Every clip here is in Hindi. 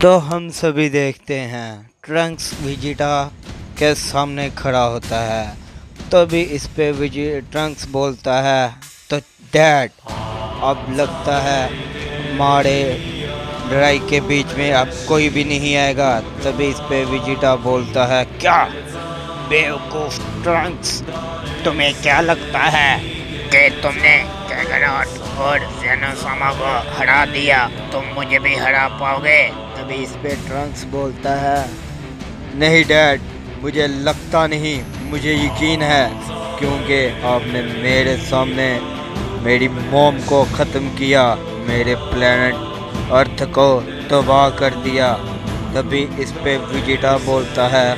तो हम सभी देखते हैं ट्रंक्स वेजिटा के सामने खड़ा होता है। तभी इस पे ट्रंक्स बोलता है तो डैड अब लगता है हमारे लड़ाई के बीच में अब कोई भी नहीं आएगा। तभी इस पे वेजिटा बोलता है क्या बेवकूफ ट्रंक्स, तुम्हें क्या लगता है कि तुमने कैगरॉट और ज़ेनोसामा को हरा दिया, तुम मुझे भी हरा पाओगे? तभी इस पे ट्रंक्स बोलता है नहीं डैड, मुझे लगता नहीं, मुझे यकीन है क्योंकि आपने मेरे सामने मेरी मॉम को ख़त्म किया, मेरे प्लेनेट अर्थ को तबाह कर दिया। तभी इस पे वेजिटा बोलता है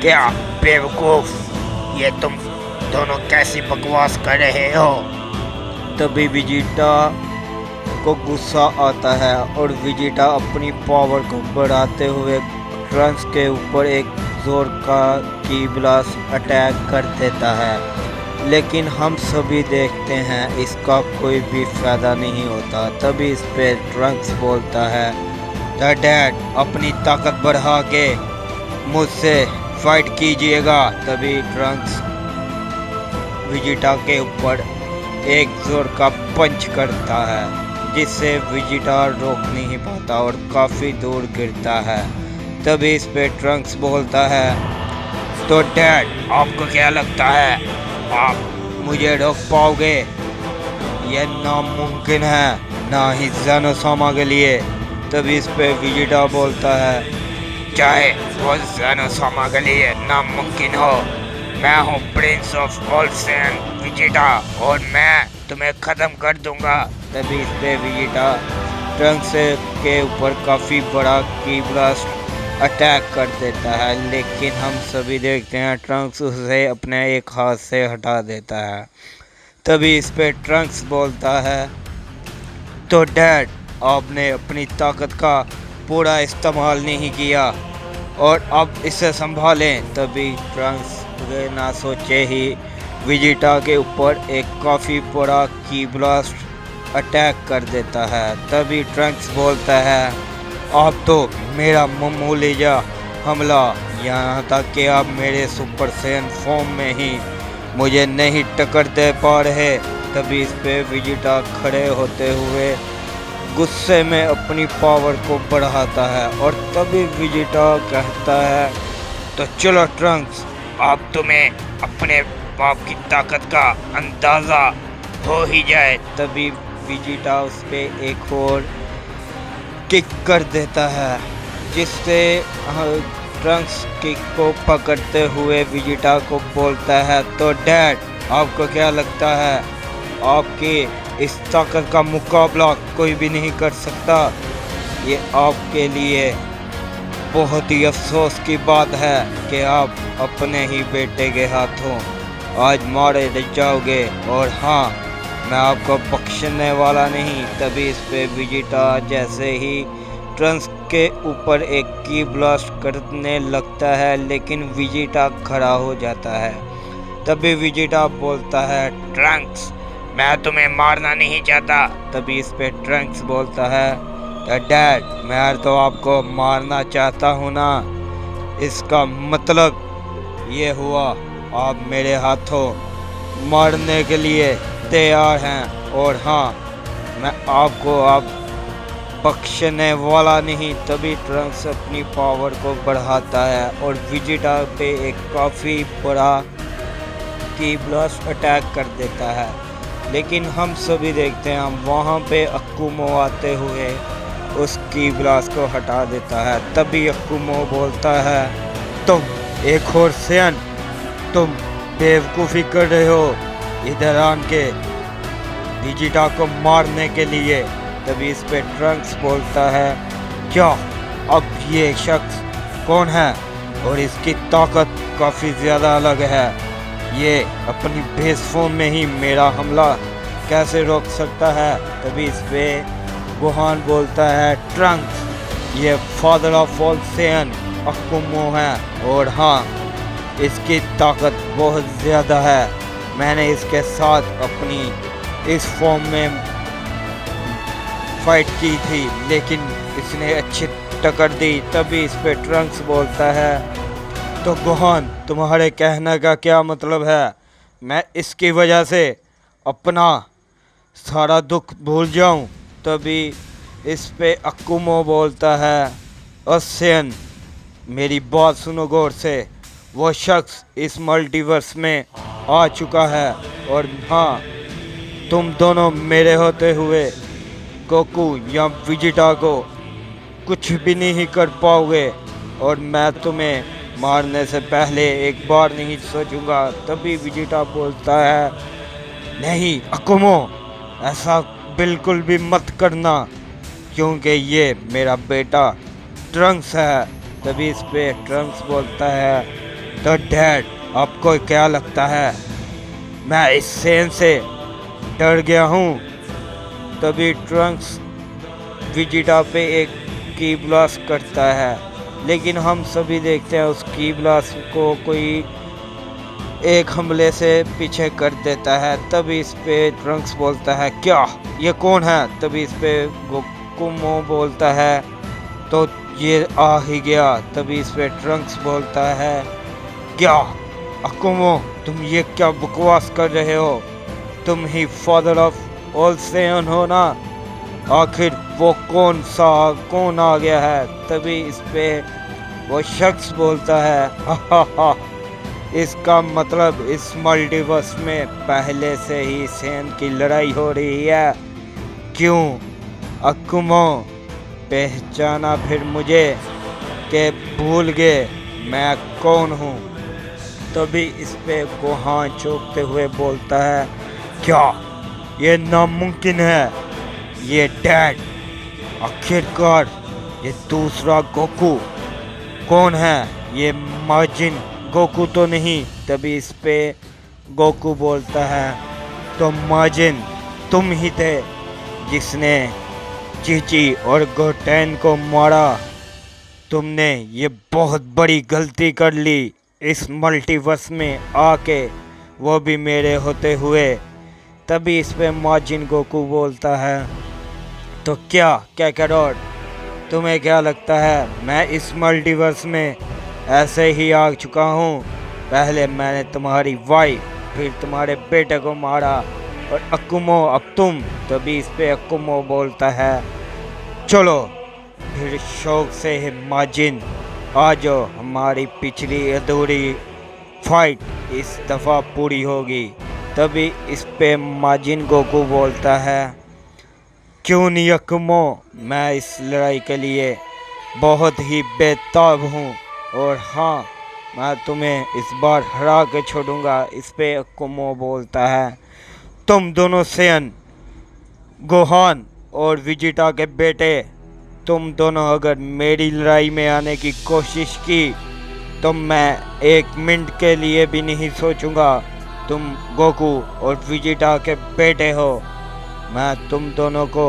क्या बेवकूफ, ये तुम दोनों कैसी बकवास कर रहे हो? तभी वेजिटा को गुस्सा आता है और वेजिटा अपनी पावर को बढ़ाते हुए ट्रंक्स के ऊपर एक जोर का की ब्लास्ट अटैक कर देता है। लेकिन हम सभी देखते हैं इसका कोई भी फायदा नहीं होता। तभी इस पे ट्रंक्स बोलता है डैड अपनी ताकत बढ़ा के मुझसे फाइट कीजिएगा। तभी ट्रंक्स वेजिटा के ऊपर एक जोर का पंच करता है जिससे वेजिटा रोक नहीं पाता और काफ़ी दूर गिरता है। तभी इस पे ट्रंक्स बोलता है तो डैड आपको क्या लगता है आप मुझे रोक पाओगे? यह नामुमकिन है, ना ही ज़ेनोसामा के लिए। तभी इस पे वेजिटा बोलता है चाहे वो ज़ेनोसामा के लिए नामुमकिन हो, मैं हूँ Prince of all Saiyan Vegeta और मैं तुम्हें ख़त्म कर दूंगा। तभी इस पे वेजिटा ट्रंक्स के ऊपर काफ़ी बड़ा की ब्लास्ट अटैक कर देता है, लेकिन हम सभी देखते हैं ट्रंक्स उसे अपने एक हाथ से हटा देता है। तभी इस पे ट्रंक्स बोलता है तो डैड आपने अपनी ताकत का पूरा इस्तेमाल नहीं किया और अब इसे संभालें। तभी ट्रंक्स ना सोचे ही वेजिटा के ऊपर एक काफ़ी बड़ा की ब्लास्ट अटैक कर देता है। तभी ट्रंक्स बोलता है आप तो मेरा मामूली जा हमला, यहाँ तक कि आप मेरे सुपर सैयन फॉर्म में ही मुझे नहीं टक्कर दे पा रहे। तभी इस पे वेजिटा खड़े होते हुए गुस्से में अपनी पावर को बढ़ाता है और तभी वेजिटा कहता है तो चलो ट्रंक्स, अब तुम्हें अपने बाप की ताकत का अंदाज़ा हो ही जाए। तभी वेजिटा उस पे एक और किक कर देता है जिससे ट्रंक्स किक को पकड़ते हुए वेजिटा को बोलता है तो डैड आपको क्या लगता है आपकी इस ताकत का मुकाबला कोई भी नहीं कर सकता? ये आपके लिए बहुत ही अफसोस की बात है कि आप अपने ही बेटे के हाथों आज मारे जाओगे और हाँ, मैं आपको बख्शने वाला नहीं। तभी इस पे वेजिटा जैसे ही ट्रंक्स के ऊपर एक की ब्लास्ट करने लगता है, लेकिन वेजिटा खड़ा हो जाता है। तभी वेजिटा बोलता है ट्रंक्स मैं तुम्हें मारना नहीं चाहता। तभी इस पे ट्रंक्स बोलता है डैड मैं तो आपको मारना चाहता हूँ ना, इसका मतलब ये हुआ आप मेरे हाथों मारने के लिए तैयार हैं और हाँ, मैं आपको अब बख्शने वाला नहीं। तभी ट्रंक्स अपनी पावर को बढ़ाता है और वेजिटा पे एक काफ़ी बड़ा की ब्लास्ट अटैक कर देता है, लेकिन हम सभी देखते हैं वहाँ पे अक्कुमो आते हुए उस की ब्लास्ट को हटा देता है। तभी अक्कुमो बोलता है तुम एक और सैयन, तुम बेवकूफ़ी कर रहे हो इधर आन के वेजिटा को मारने के लिए। तभी इस पे ट्रंक्स बोलता है क्या अब ये शख्स कौन है और इसकी ताकत काफ़ी ज़्यादा अलग है, ये अपनी बेस फॉर्म में ही मेरा हमला कैसे रोक सकता है? तभी इस पे गोहान बोलता है ट्रंक्स ये फादर ऑफ ऑल सैयन अक्कुमो है और हाँ, इसकी ताकत बहुत ज़्यादा है, मैंने इसके साथ अपनी इस फॉर्म में फाइट की थी, लेकिन इसने अच्छी टक्कर दी। तभी इस पे ट्रंक्स बोलता है, तो गोहान तुम्हारे कहने का क्या मतलब है? मैं इसकी वजह से अपना सारा दुख भूल जाऊं? तभी इस पे अकुमो बोलता है, ओसेन मेरी बात सुनो गौर से, वो शख्स इस मल्टीवर्स में आ चुका है और हाँ, तुम दोनों मेरे होते हुए गोकू या विजिटा को कुछ भी नहीं कर पाओगे और मैं तुम्हें मारने से पहले एक बार नहीं सोचूंगा। तभी विजिटा बोलता है, नहीं अकुमो, ऐसा बिल्कुल भी मत करना क्योंकि ये मेरा बेटा ट्रंक्स है। तभी इस पे ट्रंक्स बोलता है, तो डैड आपको क्या लगता है मैं इस सेन से डर गया हूँ? तभी ट्रंक्स विजिटा पे एक की ब्लास्ट करता है, लेकिन हम सभी देखते हैं उस की ब्लास्ट को कोई एक हमले से पीछे कर देता है। तभी इस पे ट्रंक्स बोलता है, क्या ये कौन है? तभी इस पे गोकुमो बोलता है, तो ये आ ही गया। तभी इस पे ट्रंक्स बोलता है, क्या अकुमो तुम ये क्या बकवास कर रहे हो? तुम ही फादर ऑफ ऑल सेयन हो ना? आखिर वो कौन आ गया है? तभी इस पे वो शख्स बोलता है, हा हा, इसका मतलब इस मल्टीवर्स में पहले से ही सेन की लड़ाई हो रही है। क्यों अकुमो, पहचाना फिर मुझे के भूल गए मैं कौन हूँ? तभी इस पे गोहान चौंकते हुए बोलता है, क्या ये नामुमकिन है? ये डैड, आखिरकार ये दूसरा गोकू कौन है? ये माजिन गोकू तो नहीं? तभी इस पे गोकू बोलता है, तो माजिन तुम ही थे जिसने चीची और गोटेन को मारा। तुमने ये बहुत बड़ी गलती कर ली इस मल्टीवर्स में आके, वो भी मेरे होते हुए। तभी इस पे माजिन गोकू बोलता है, तो क्या कैकारोट, तुम्हें क्या लगता है मैं इस मल्टीवर्स में ऐसे ही आ चुका हूँ? पहले मैंने तुम्हारी वाइफ फिर तुम्हारे बेटे को मारा और अकुमो अब तुम। तभी इस पे अकुमो बोलता है, चलो फिर शौक से ही माजिन आ जाओ, हमारी पिछली अधूरी फाइट इस दफ़ा पूरी होगी। तभी इस पे माजिन गोकू बोलता है, क्यों नहीं अकुमो, मैं इस लड़ाई के लिए बहुत ही बेताब हूँ और हाँ, मैं तुम्हें इस बार हरा के छोड़ूंगा। इस पे अकुमो बोलता है, तुम दोनों सेयन, गोहान और विजिटा के बेटे, तुम दोनों अगर मेरी लड़ाई में आने की कोशिश की तो मैं एक मिनट के लिए भी नहीं सोचूंगा। तुम गोकू और विजिटा के बेटे हो, मैं तुम दोनों को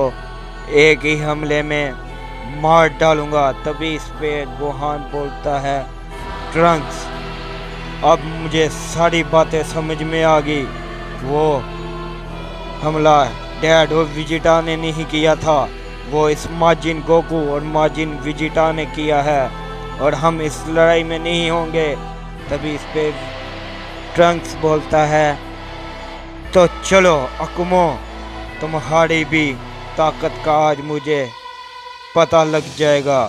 एक ही हमले में मार डालूंगा। तभी इस पे गोहान बोलता है, ट्रंक्स अब मुझे सारी बातें समझ में आ गई। वो हमला डैड और विजिटा ने नहीं किया था, वो इस माजिन गोकू और माजिन विजिटा ने किया है और हम इस लड़ाई में नहीं होंगे। तभी इस पे ट्रंक्स बोलता है, तो चलो अकुमो, तुम्हारी भी ताकत का आज मुझे पता लग जाएगा।